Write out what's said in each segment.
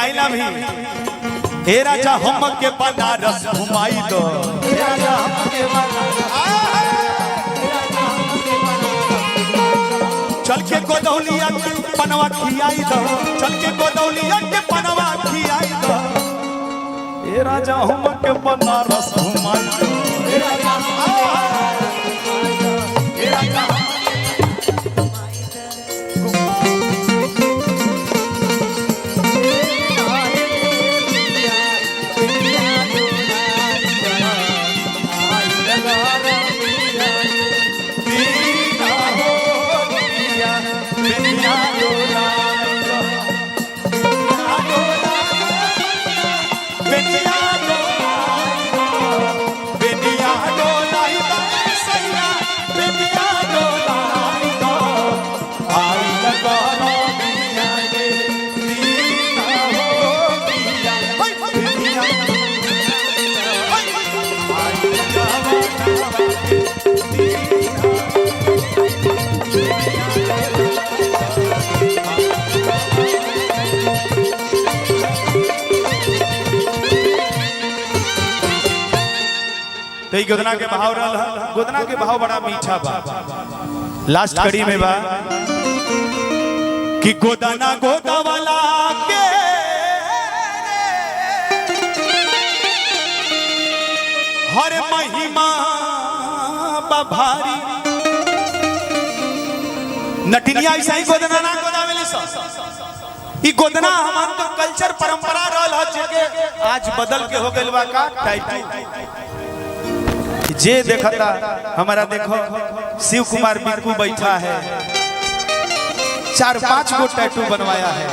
आइला भी ए राजा हम के बनारस घुमाई दो, चल के गोदौलिया के पनवा खियाई दो, चल के गोदौलिया के पनवा खियाई दो, ए राजा हम के बनारस घुमाई दो, ए राजा तो गोदना के भाव रहल, गोदना के भाव बड़ा मीठा बा। लास्ट कड़ी में बा कि गोदना गोदा वाला के हर महिमा भारी, नटिनिया ऐसा ही गोदना ना गोदावेली स, ई गोदना हमार तो कल्चर परंपरा रहल ह, जे आज बदल के हो गइल बा का टाइटू। जे देखता हमारा देखो शिव कुमार बिक्कू बैठा है, 4-5 गो टैटू बनवाया है,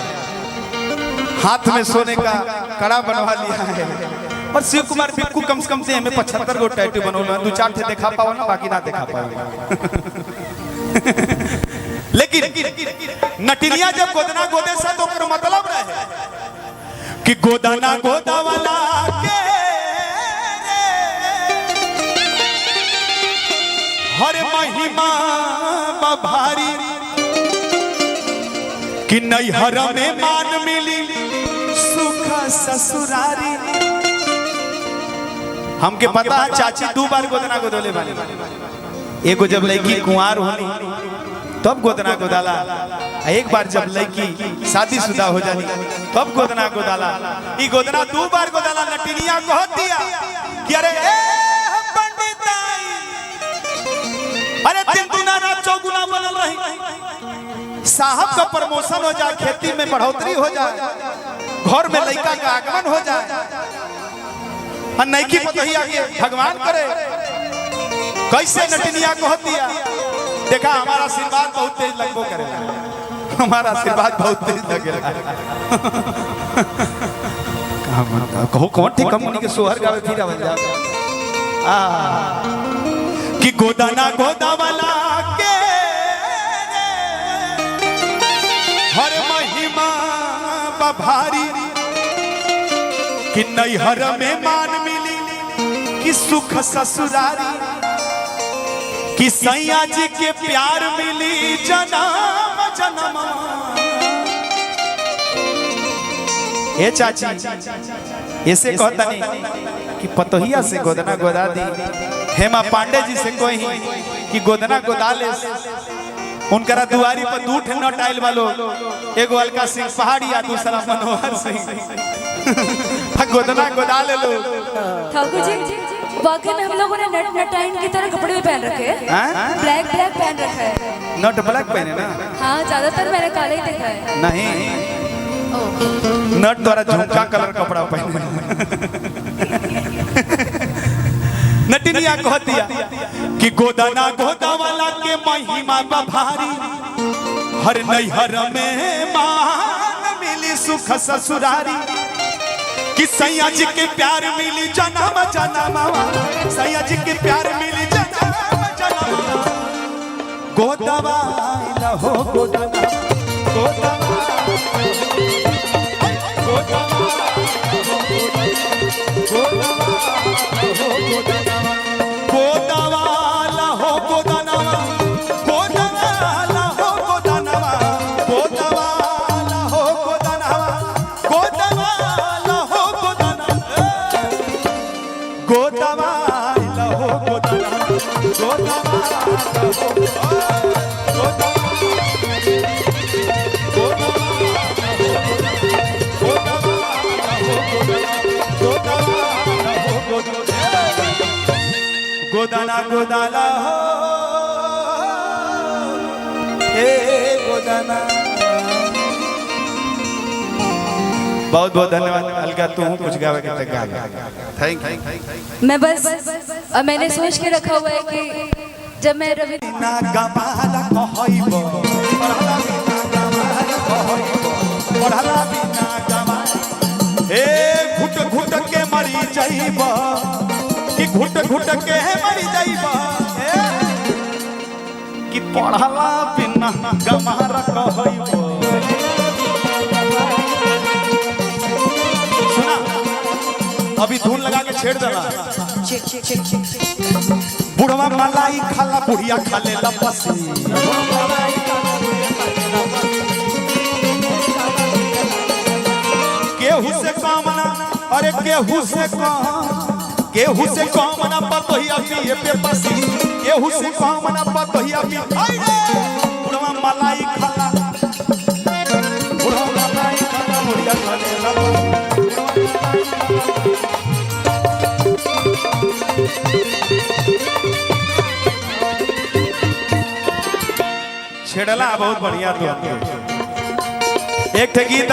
हाथ में सोने का कड़ा बनवा लिया है, और शिव कुमार बिक्कू कम से कम से हमें 75 गो टैटू बनौला, 2-4 ठे देखा पाओ ना, बाकी ना देखा पाओ। लेकिन नटिनिया जब गोदना गोदे से तो ओकर मतलब रहे कि गोदना गोदा वाला के हर महिमा भारी, कि नैहर में मान मिली सुख ससुरारी। हमके पता है चाची 2 बार गोदना गोदले वाली, एगो जब लड़की कुंवार होनी तब गोदना गोदाला, एक बार जब लड़की शादीशुदा हो जानी तब गोदना गोदाला। ई गोदना 2 बार गोदाला। नटिनिया कह दिया कि अरे अरे 3 गुना ना 4 गुना बनल रही, साहब का प्रमोशन हो जाए, खेती में बढ़ोतरी हो जाए, घर में लड़का का आगमन हो जाए, नैकी पतही आगे भगवान करे। कैसे नटिनिया कह दिया, देखा हमारा आशीर्वाद बहुत तेज लगबो करेगा, हमारा आशीर्वाद बहुत तेज लगेगा। कहो कौन ठीक कम के सोहर गावे फिर आवल जा कि गोदना गोदा वाला के हर महिमा भारी, कि नैहर में मान मिली कि सुख ससुरारी, कि सैया जी के प्यार मिली जन्म जन्म। ए चाची ऐसे कहता नहीं कि पतोहिया से गोदना गोदा दी, हेमा पांडे जी से कोई कि गोदना गोदाले, उनकरा दुआरी पर 2 ठे नट आइल वालो, एगो अलका सिंह पहाड़ी आ दूसरा मनोहर सिंह, गोदना गोदाले लो। ठाकुर जी वाकई में हम लोगों ने नट नटाइन की तरह कपड़े भी पहन रखे हैं, ब्लैक ब्लैक पहन रखा है। नट ब्लैक पहने ना? हाँ, ज्यादातर मैंने काले ही देखा है। नहीं, नट द्वारा झुमका कलर कपड़ा पहने। नटिनिया कह दिया कि गोदना गोदा वाला के महिमा भारी, हर नैहर में मान मिली सुख ससुरारी, कि सैया जी के प्यार मिली जन्म जन्म, सैया जी के प्यार मिली जन्म जन्म। गोदवा हो गोदना गोदवा गोदवा गोदाना गोदाला हो ए गोदाना। बहुत बहुत धन्यवाद अलका, तू कुछ गावे के तक गा। Thank you. मैं बस मैंने सोच के रखा हुआ है कि जब मैं रवि ना गमाला कहइबो पढ़ला बिना गमाला कहइबो पढ़ला बिना गमाला ए घुट घुट के मरी जाइबो कि घुट घुट के मरी जाइबो कि पढ़ला बिना गमाला कहइबो। सुना अभी धुन लगा के छेड़ देना। बुढ़वा मलाई खाला बुढ़िया खाले लपसी केहू से कामना अरे केहू से कामना पतोहिया पिए पे पसी केहू से कामना पतोहिया पिए बुढ़वा मलाई खाला बुढ़िया खाले लपसी। छेड़ला बहुत बढ़िया। तो एक गीत